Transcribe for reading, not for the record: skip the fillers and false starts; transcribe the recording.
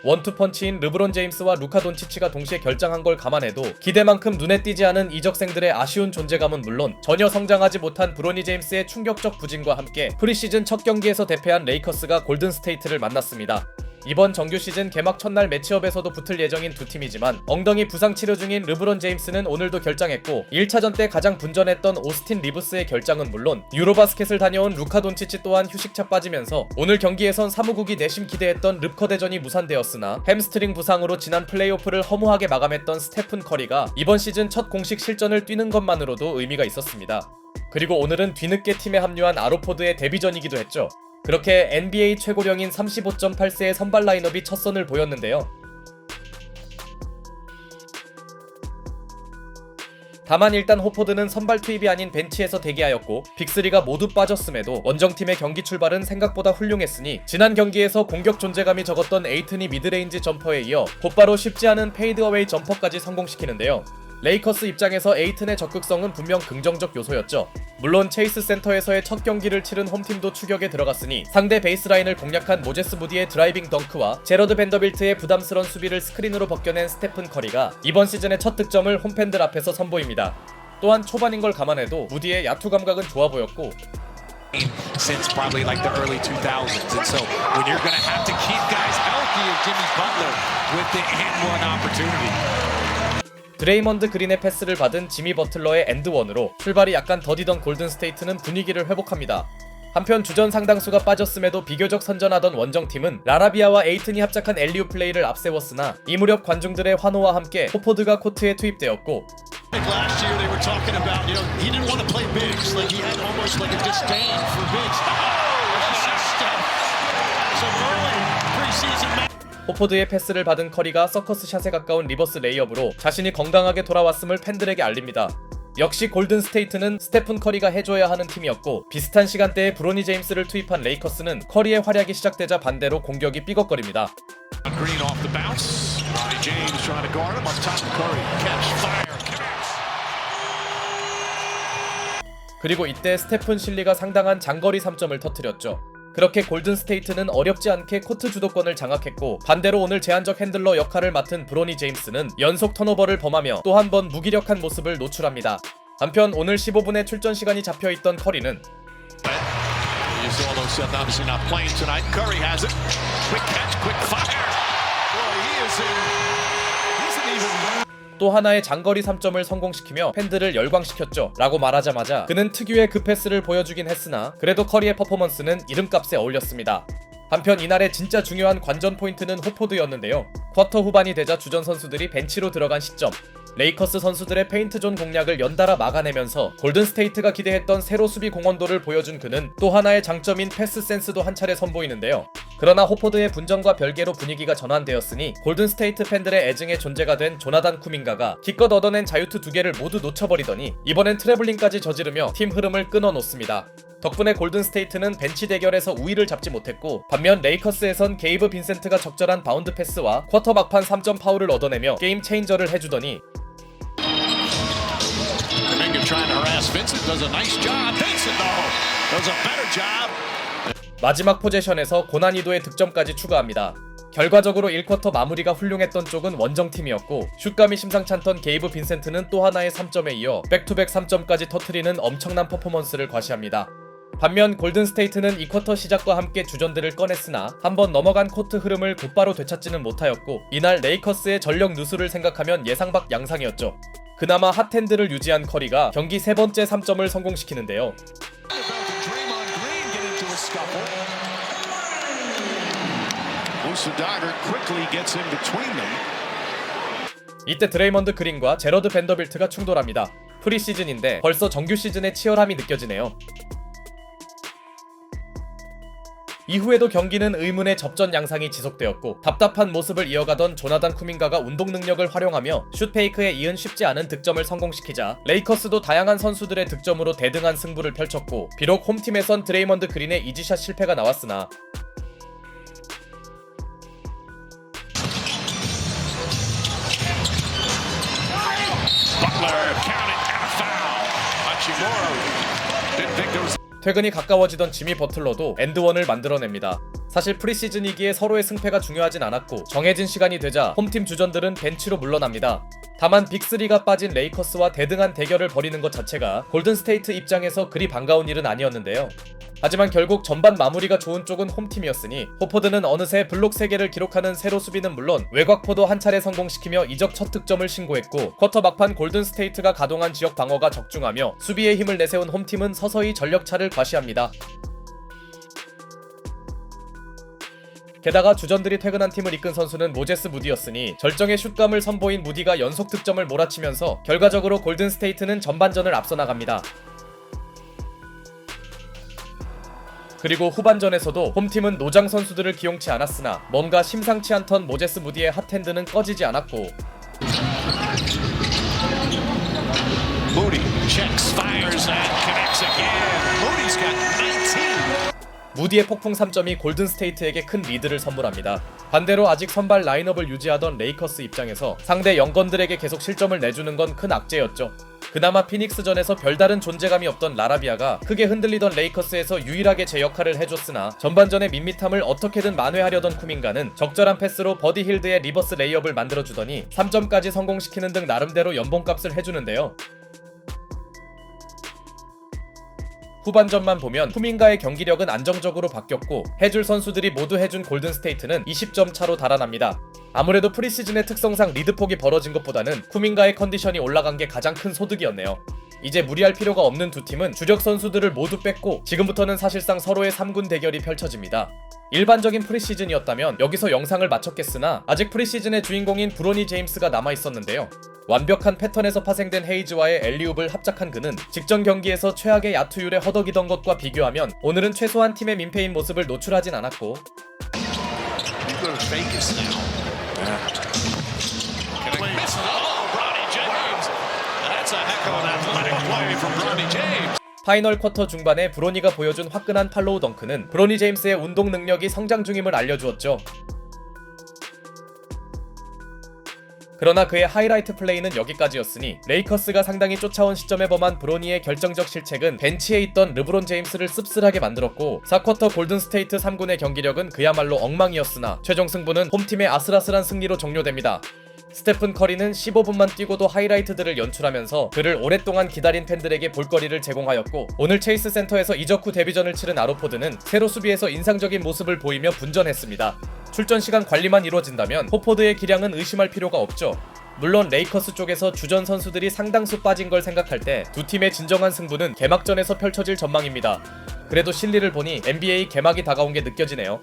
원투펀치인 르브론 제임스와 루카 돈치치가 동시에 결장한 걸 감안해도 기대만큼 눈에 띄지 않은 이적생들의 아쉬운 존재감은 물론 전혀 성장하지 못한 브로니 제임스의 충격적 부진과 함께 프리시즌 첫 경기에서 대패한 레이커스가 골든스테이트를 만났습니다. 이번 정규 시즌 개막 첫날 매치업에서도 붙을 예정인 두 팀이지만 엉덩이 부상 치료 중인 르브론 제임스는 오늘도 결장했고 1차전 때 가장 분전했던 오스틴 리브스의 결장은 물론 유로바스켓을 다녀온 루카 돈치치 또한 휴식차 빠지면서 오늘 경기에선 사무국이 내심 기대했던 릅커 대전이 무산되었으나 햄스트링 부상으로 지난 플레이오프를 허무하게 마감했던 스테픈 커리가 이번 시즌 첫 공식 실전을 뛰는 것만으로도 의미가 있었습니다. 그리고 오늘은 뒤늦게 팀에 합류한 아로포드의 데뷔전이기도 했죠. 그렇게 NBA 최고령인 35.8세의 선발 라인업이 첫 선을 보였는데요. 다만 일단 호포드는 선발 투입이 아닌 벤치에서 대기하였고 빅3가 모두 빠졌음에도 원정팀의 경기 출발은 생각보다 훌륭했으니 지난 경기에서 공격 존재감이 적었던 에이튼이 미드레인지 점퍼에 이어 곧바로 쉽지 않은 페이드어웨이 점퍼까지 성공시키는데요. 레이커스 입장에서 에이튼의 적극성은 분명 긍정적 요소였죠. 물론 체이스 센터에서의 첫 경기를 치른 홈팀도 추격에 들어갔으니 상대 베이스라인을 공략한 모제스 무디의 드라이빙 덩크와 제러드 밴더빌트의 부담스런 수비를 스크린으로 벗겨낸 스테픈 커리가 이번 시즌의 첫 득점을 홈팬들 앞에서 선보입니다. 또한 초반인 걸 감안해도 무디의 야투 감각은 좋아 보였고 since probably like the early 2000s, and so when you're going to have to keep guys healthy as Jimmy Butler with the and-one opportunity. 드레이먼드 그린의 패스를 받은 지미 버틀러의 엔드원으로 출발이 약간 더디던 골든스테이트는 분위기를 회복합니다. 한편 주전 상당수가 빠졌음에도 비교적 선전하던 원정팀은 라라비아와 에이튼이 합작한 엘리우 플레이를 앞세웠으나 이 무렵 관중들의 환호와 함께 호포드가 코트에 투입되었고 Last year they were talking about, he didn't want to play bigs, like he had almost like a disdain for bigs. So early preseason match. 호포드의 패스를 받은 커리가 서커스 샷에 가까운 리버스 레이업으로 자신이 건강하게 돌아왔음을 팬들에게 알립니다. 역시 골든스테이트는 스테픈 커리가 해줘야 하는 팀이었고 비슷한 시간대에 브로니 제임스를 투입한 레이커스는 커리의 활약이 시작되자 반대로 공격이 삐걱거립니다. Green off the bounce. Bronny James trying to guard him up top. Curry catch fire. 그리고 이때 스테픈 실리가 상당한 장거리 3점을 터뜨렸죠. 그렇게 골든스테이트는 어렵지 않게 코트 주도권을 장악했고 반대로 오늘 제한적 핸들러 역할을 맡은 브로니 제임스는 연속 턴오버를 범하며 또 한 번 무기력한 모습을 노출합니다. 한편 오늘 15분의 출전 시간이 잡혀있던 커리는 또 하나의 장거리 3점을 성공시키며 팬들을 열광시켰죠 라고 말하자마자 그는 특유의 그 패스를 보여주긴 했으나 그래도 커리의 퍼포먼스는 이름값에 어울렸습니다. 한편 이날의 진짜 중요한 관전 포인트는 호포드였는데요. 쿼터 후반이 되자 주전 선수들이 벤치로 들어간 시점 레이커스 선수들의 페인트존 공략을 연달아 막아내면서 골든스테이트가 기대했던 세로 수비 공헌도를 보여준 그는 또 하나의 장점인 패스 센스도 한 차례 선보이는데요. 그러나 호포드의 분전과 별개로 분위기가 전환되었으니 골든스테이트 팬들의 애증의 존재가 된 조나단 쿠민가가 기껏 얻어낸 자유투 2개를 모두 놓쳐버리더니 이번엔 트래블링까지 저지르며 팀 흐름을 끊어놓습니다. 덕분에 골든스테이트는 벤치 대결에서 우위를 잡지 못했고 반면 레이커스에선 게이브 빈센트가 적절한 바운드 패스와 쿼터 막판 3점 파울을 얻어내며 게임 체인저를 해주더니 마지막 포제션에서 고난이도의 득점까지 추가합니다. 결과적으로 1쿼터 마무리가 훌륭했던 쪽은 원정팀이었고 슛감이 심상찮던 게이브 빈센트는 또 하나의 3점에 이어 백투백 3점까지 터트리는 엄청난 퍼포먼스를 과시합니다. 반면 골든스테이트는 2쿼터 시작과 함께 주전들을 꺼냈으나 한번 넘어간 코트 흐름을 곧바로 되찾지는 못하였고 이날 레이커스의 전력 누수를 생각하면 예상 밖 양상이었죠. 그나마 핫핸드를 유지한 커리가 경기 세 번째 3점을 성공시키는데요. 이때 드레이먼드 그린과 제러드 밴더빌트가 충돌합니다. 프리시즌인데 벌써 정규 시즌의 치열함이 느껴지네요. 이후에도 경기는 의문의 접전 양상이 지속되었고 답답한 모습을 이어가던 조나단 쿠민가가 운동 능력을 활용하며 슛페이크에 이은 쉽지 않은 득점을 성공시키자 레이커스도 다양한 선수들의 득점으로 대등한 승부를 펼쳤고 비록 홈팀에선 드레이먼드 그린의 이지샷 실패가 나왔으나 퇴근이 가까워지던 지미 버틀러도 엔드원을 만들어냅니다. 사실 프리시즌이기에 서로의 승패가 중요하진 않았고 정해진 시간이 되자 홈팀 주전들은 벤치로 물러납니다. 다만 빅3가 빠진 레이커스와 대등한 대결을 벌이는 것 자체가 골든스테이트 입장에서 그리 반가운 일은 아니었는데요. 하지만 결국 전반 마무리가 좋은 쪽은 홈팀이었으니 호포드는 어느새 블록 3개를 기록하는 세로 수비는 물론 외곽포도 한 차례 성공시키며 이적 첫 득점을 신고했고 쿼터 막판 골든스테이트가 가동한 지역 방어가 적중하며 수비에 힘을 내세운 홈팀은 서서히 전력차를 과시합니다. 게다가 주전들이 퇴근한 팀을 이끈 선수는 모제스 무디였으니 절정의 슛감을 선보인 무디가 연속 득점을 몰아치면서 결과적으로 골든스테이트는 전반전을 앞서 나갑니다. 그리고 후반전에서도 홈팀은 노장 선수들을 기용치 않았으나 뭔가 심상치 않던 모제스 무디의 핫핸드는 꺼지지 않았고 Moody checks, fires, and connects again. Moody's got 19. 무디의 폭풍 3점이 골든스테이트에게 큰 리드를 선물합니다. 반대로 아직 선발 라인업을 유지하던 레이커스 입장에서 상대 영건들에게 계속 실점을 내주는 건 큰 악재였죠. 그나마 피닉스전에서 별다른 존재감이 없던 라라비아가 크게 흔들리던 레이커스에서 유일하게 제 역할을 해줬으나 전반전의 밋밋함을 어떻게든 만회하려던 쿠민가는 적절한 패스로 버디 힐드의 리버스 레이업을 만들어주더니 3점까지 성공시키는 등 나름대로 연봉값을 해주는데요. 후반전만 보면 쿠민가의 경기력은 안정적으로 바뀌었고 해줄 선수들이 모두 해준 골든스테이트는 20점 차로 달아납니다. 아무래도 프리시즌의 특성상 리드폭이 벌어진 것보다는 쿠민가의 컨디션이 올라간 게 가장 큰 소득이었네요. 이제 무리할 필요가 없는 두 팀은 주력 선수들을 모두 뺐고 지금부터는 사실상 서로의 3군 대결이 펼쳐집니다. 일반적인 프리시즌이었다면 여기서 영상을 마쳤겠으나 아직 프리시즌의 주인공인 브로니 제임스가 남아있었는데요. 완벽한 패턴에서 파생된 헤이즈와의 엘리웁을 합작한 그는 직전 경기에서 최악의 야투율에 허덕이던 것과 비교하면 오늘은 최소한 팀의 민폐인 모습을 노출하진 않았고 You go to Vegas now. Plays. Oh, Bronny James. That's a heck of an athletic play from Bronny James. 파이널 쿼터 중반에 브로니가 보여준 화끈한 팔로우 덩크는 브로니 제임스의 운동 능력이 성장 중임을 알려주었죠. 그러나 그의 하이라이트 플레이는 여기까지였으니 레이커스가 상당히 쫓아온 시점에 범한 브로니의 결정적 실책은 벤치에 있던 르브론 제임스를 씁쓸하게 만들었고 4쿼터 골든스테이트 3군의 경기력은 그야말로 엉망이었으나 최종 승부는 홈팀의 아슬아슬한 승리로 종료됩니다. 스테픈 커리는 15분만 뛰고도 하이라이트들을 연출하면서 그를 오랫동안 기다린 팬들에게 볼거리를 제공하였고 오늘 체이스 센터에서 이적 후 데뷔전을 치른 아로포드는 세로 수비에서 인상적인 모습을 보이며 분전했습니다. 출전 시간 관리만 이루어진다면 호포드의 기량은 의심할 필요가 없죠. 물론 레이커스 쪽에서 주전 선수들이 상당수 빠진 걸 생각할 때 두 팀의 진정한 승부는 개막전에서 펼쳐질 전망입니다. 그래도 실리를 보니 NBA 개막이 다가온 게 느껴지네요.